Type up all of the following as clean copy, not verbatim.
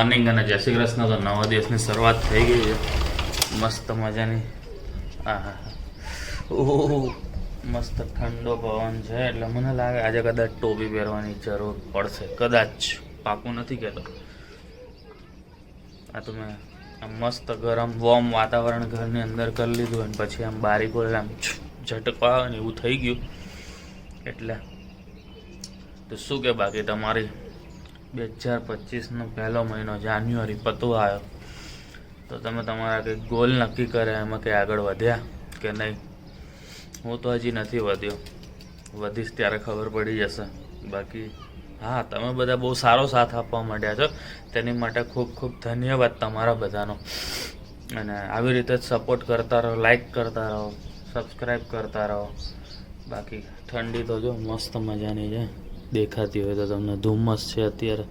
Morning અને જય શ્રી કૃષ્ણ. તો નવા દિવસની શરૂઆત થઈ ગઈ છે મસ્ત મજાની. હા મસ્ત ઠંડો પવન છે એટલે મને લાગે આજે કદાચ ટોપી પહેરવાની જરૂર પડશે, કદાચ, પાકું નથી કહેતો. આ તો મેં આમ મસ્ત ગરમ વોર્મ વાતાવરણ ઘરની અંદર કરી લીધું અને પછી આમ બારી ખોલે આમ ઝટકો આવે ને એવું થઈ ગયું. એટલે તો શું કે બાકી તમારી 2025નો પહેલો મહિનો જાન્યુઆરી પતવા આવ્યો, તો તમે તમારા કંઈક ગોલ નક્કી કરે એમાં કંઈ આગળ વધ્યા કે નહીં? હું તો હજી નથી વધ્યો, વધીશ ત્યારે ખબર પડી જશે. બાકી હા, તમે બધા બહુ સારો સાથ આપવા માંડ્યા છો, તેની માટે ખૂબ ખૂબ ધન્યવાદ તમારા બધાનો. અને આવી રીતે જ સપોર્ટ કરતા રહો, લાઈક કરતા રહો, સબસ્ક્રાઈબ કરતા રહો. બાકી ઠંડી તો જો મસ્ત મજાની છે, દેખાતી હોય તો તમને. ધુમ્મસ છે અત્યારે,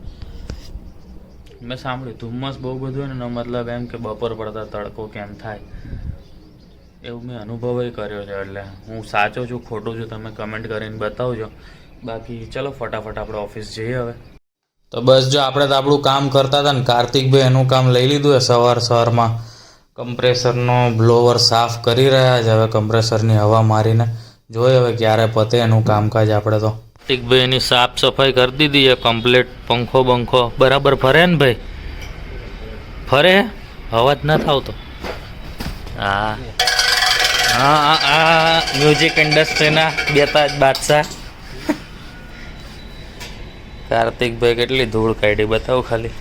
મેં સાંભળ્યું ધુમ્મસ બહુ બધું હોય ને, મતલબ એમ કે બપોર પડતા તડકો કેમ થાય એવું મેં અનુભવ કર્યો છે. એટલે હું સાચો છું ખોટું છું તમે કમેન્ટ કરીને બતાવજો. બાકી ચલો ફટાફટ આપણે ઓફિસ જઈએ હવે. તો બસ જો આપણે તો આપણું કામ કરતા હતા ને, કાર્તિકભાઈ એનું કામ લઈ લીધું છે. સવારમાં કમ્પ્રેસરનો બ્લોવર સાફ કરી રહ્યા છે. હવે કમ્પ્રેસરની હવા મારીને જોઈએ હવે ક્યારે પતે એનું કામકાજ. આપણે તો કાર્તિકભાઈની સાફ સફાઈ કરી દીધી છે કમ્પ્લીટ. પંખો બંખો બરાબર ફરે ને ભાઈ? ફરે? અવાજ ના થાવતો? હા હા હા, મ્યુઝિક ઇન્ડસ્ટ્રીના બેતાજ બાદશાહ કાર્તિકભાઈ કેટલી ધૂળ કાઢી બતાવું ખાલી.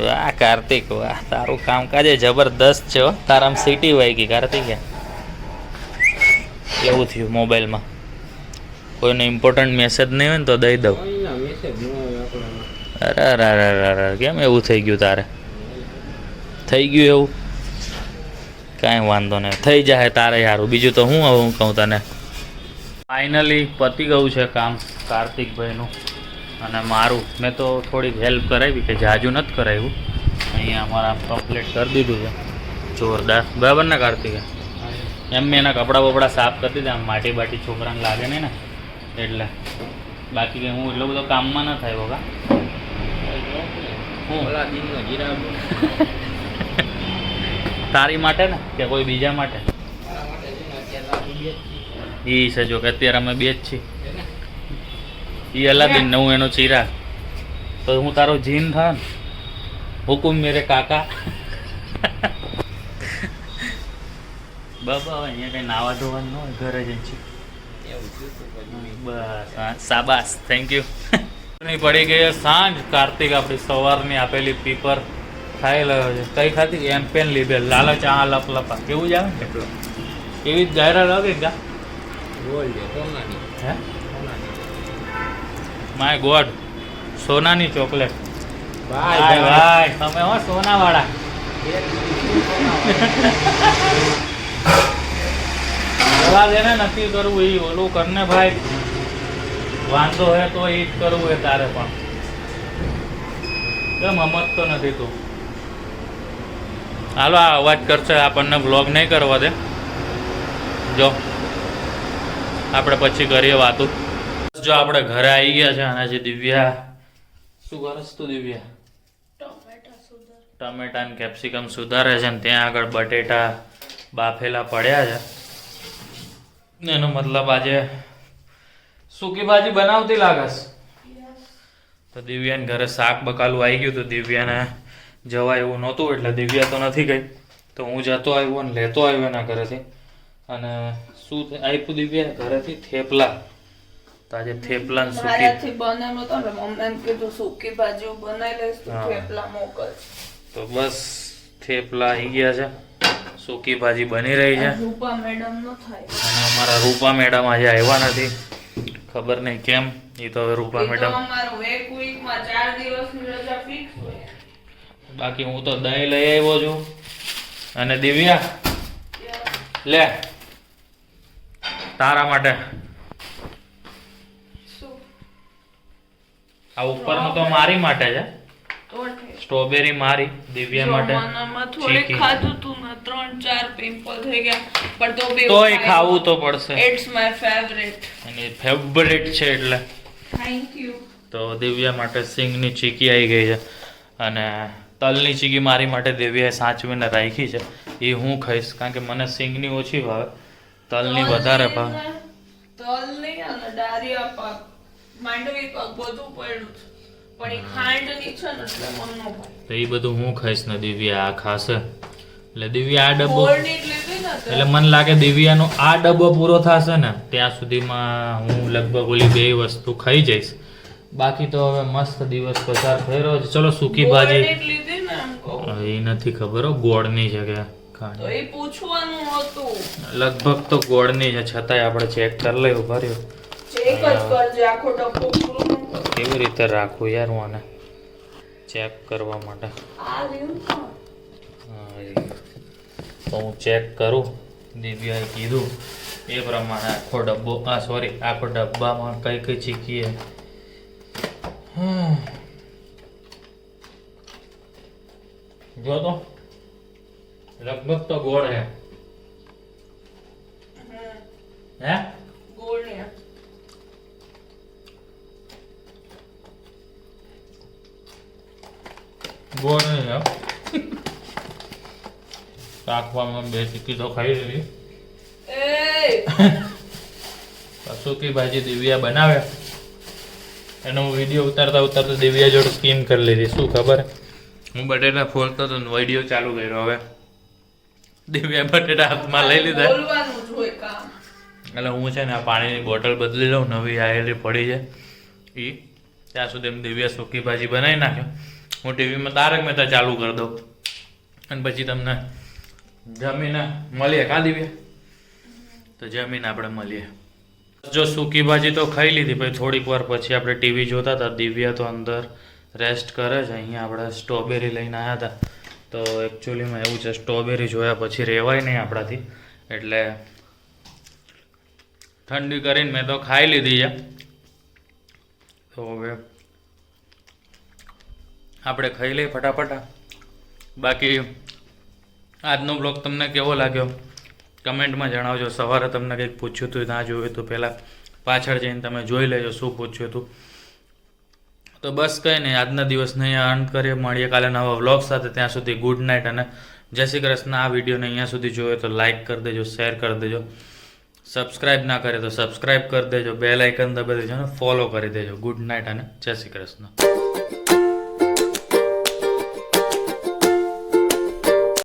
વાહ કાર્તિક વાહ, તારું કામકાજ જબરદસ્ત છે હો. તારામાં સીટી વાગી કાર્તિક. એવું થયું મોબાઈલમાં કોઈને ઇમ્પોર્ટન્ટ મેસેજ નહીં હોય ને તો દઈ દઉં. અરે અરે અરે કેમ એવું થઈ ગયું તારે? થઈ ગયું એવું? કાંઈ વાંધો નહીં, થઈ જાય તારે યારું. બીજું તો હું હવે હું કહું તને. ફાઇનલી પતી ગયું છે કામ કાર્તિકભાઈનું અને મારું. મેં તો થોડીક હેલ્પ કરાવી, કે જાજુ નથી કરાવ્યું. અહીંયા અમારા કમ્પ્લીટ કરી દીધું છે જોરદાર, બરાબર ને કાર્તિકે? એમ મેં એના કપડાં બપડા સાફ કરી દીધા, આમ માટી બાટી છોકરાને લાગે નહીં ને એટલે. બાકી કે હું એટલો બધો કામમાં ન થાય બકા. તારી માટે ને કે કોઈ બીજા માટે? એ છે જો કે અત્યારે અમે બે જ છીએ. એ અલાદીન ને હું એનો ચિરાગ. તો હું તારો જીન થા ને, હુકુમ મેરે કાકા. બાબા અહીંયા કઈ નાવા ધોવાનું ન હોય, ઘરે જઈને છે. બસ સાબાસ, થેન્ક યુ. પડી ગઈ સાંજ. કાર્તિક આપણી સવારની આપેલી પીપર ખાઈ રહ્યો છે. કઈ ખાતી? એમ પેન લીબેલ લાલચ આ લપલપા કેવું જ આવે ને એટલો એવી જ જાહેરાત આવે ગા. હે માય ગોડ, સોનાની ચોકલેટ. ભાઈ ભાઈ તમે હો સોના વાળા. દવા દેને નક્કી કરવું એ ઓલું કરને ભાઈ. વાંધો હે તો એ જ કરવું હોય તારે પણ. કેમ સમજતો નથી તું? હાલો આ અવાજ કરશે, આપણને બ્લોગ નહીં કરવા દે. જો આપણે પછી કરીએ વાતું. જો આપણે ઘરે આવી ગયા છે અને જે દિવ્યા શું કરસ તું? દિવ્યા ટમેટા ને કેપ્સિકમ સુધારે છે ને ત્યાં આગળ બટેટા બાફેલા પડ્યા છે. એનો મતલબ આજે સૂકી ભાજી બનાવતી લાગસ. તો દિવ્યાને ઘરે શાક બકાલું આવી ગયું. તો દિવ્યાને જવા એવું નહોતું એટલે દિવ્યા તો નથી ગઈ. તો હું જતો આવ્યો ને લેતો આવ્યો એના ઘરેથી. અને શું આપ્યું દિવ્યા ઘરેથી? થેપલા. તો આજે થેપલા સૂકી બનાવ્યો તો ને મમ્મીએ કીધું સૂકી ભાજી બનાવી લઈશ તો થેપલા મોકલ. તો બસ થેપલા આવી ગયા છે, સૂકી ભાજી બની રહી છે. રૂપા મેડમ નો થાય. અને અમારા રૂપા મેડમ આજે આવ્યા નથી, ખબર નહીં કેમ. એ તો હવે રૂપા મેડમ અમારું એક વીકમાં 4 દિવસની રજા ફિક્સ હોય. બાકી હું તો દહીં લઈ આવ્યો છું. અને દિવ્યા લે તારા માટે આ ઉપરનું તો મારી માટે છે. સ્ટ્રોબેરી મારી, દિવ્યા માટે થોડી ખાધું તું ને 3-4 પિમ્પલ થઈ ગયા, પણ તો બી તોય ખાવું તો પડશે. It's my favourite. અને ફેવરિટ છે એટલે થેન્ક યુ. તો દિવ્યા માટે સિંગની ચીકી આવી ગઈ છે અને તલની ચીકી મારી માટે દિવ્યાએ સાચવીને રાખી છે. એ હું ખાઈશ કારણ કે મને સિંગની ઓછી ભાવે, તલની વધારે ભાવે. તલની અને ડારિયા પાક, માંડવી પાક બધું પડ્યું છે. પણ એ ખાંડની છે ને એટલે મન ન ભાવે. તો એ બધું હું ખાઈશ ને દિવ્યા આ ખાશે. એટલે દિવ્યા આ ડબ્બો ગોળની જ લીધી ને તે. એટલે મને લાગે દિવ્યાનો આ ડબ્બો પૂરો થશે ને ત્યાં સુધીમાં હું લગભગ ઓલી 2 વસ્તુ ખાઈ જઈશ. બાકી તો હવે મસ્ત દિવસ પસાર થઈ રહ્યો છે. ચલો સૂકી ભાજી ગોળની જ લીધી ને એમ કહું. એ નથી ખબર હો, ગોળની છે કે ખાંડ. તો એ પૂછવાનું હતું. લગભગ તો ગોળની છે, છતાંય આપણે ચેક કરી લઈએ. ઉભા રહ્યો, ચેક જ કરજે, આખો ડબ્બો પૂરો ન કર. કેવી રીતે રાખું યાર હું આને ચેક કરવા માટે? આ રહ્યું ને. હા, તો હું ચેક કરું. દિવ્યાએ કીધું એ પ્રમાણે આખો ડબ્બો આખો ડબ્બામાં કઈ કઈ ચીકીએ. જો તો લગભગ તો ગોળ હે. હે ગોળની. ગોળ નહીં હે. રાખવામાં 2 ચીકી તો ખાઈ લીધી. સૂકી ભાજી દિવ્યા બનાવે એનો વિડીયો ઉતારતા દિવ્યા જોડે સ્કીમ કરી લીધી. શું ખબર, હું બટેટા ફોલતો હતો ને વિડીયો ચાલુ કર્યો. હવે દિવ્યા બટેટા હાથમાં લઈ લીધા. બોલવાનું જ હોય કામ. એટલે હું છે ને આ પાણીની બોટલ બદલી લઉં, નવી આવેલી પડી છે એ. ત્યાં સુધી એમ દિવ્યા સૂકી ભાજી બનાવી નાખ્યો. હું ટીવીમાં તારક મહેતા ચાલુ કરી દઉં અને પછી તમને જમીને મળીએ. કા દિવ્યા? તો જમીને આપણે મળીએ. જો સૂકી ભાજી તો ખાઈ લીધી, પછી થોડીક વાર પછી આપણે ટીવી જોતા હતા. દિવ્યા તો અંદર રેસ્ટ કરે છે. અહીંયા આપણે સ્ટ્રોબેરી લઈને આવ્યા હતા. તો એકચ્યુઅલીમાં એવું છે, સ્ટ્રોબેરી જોયા પછી રહેવાય નહીં આપણાથી, એટલે ઠંડી કરીને મેં તો ખાઈ લીધી છે. તો હવે આપણે ખાઈ લઈએ ફટાફટ. બાકી આજનો બ્લોગ તમને કેવો લાગ્યો કમેન્ટમાં જણાવજો. સવારે તમને કંઈક પૂછ્યું હતું, ના જોયું તો પહેલાં પાછળ જઈને તમે જોઈ લેજો શું પૂછ્યું હતું. તો બસ કંઈ નહીં, આજના દિવસને અહીંયા અંત કરીએ. મળીએ કાલે નવા વ્લોગ સાથે. ત્યાં સુધી ગુડ નાઇટ અને જય શ્રી કૃષ્ણ. આ વિડીયોને અહીંયા સુધી જોયો તો લાઇક કરી દેજો, શેર કરી દેજો. સબસ્ક્રાઈબ ના કરે તો સબસ્ક્રાઈબ કરી દેજો, બેલ આઇકન દબાવી દેજો અને ફોલો કરી દેજો. ગુડ નાઇટ અને જય શ્રી કૃષ્ણ.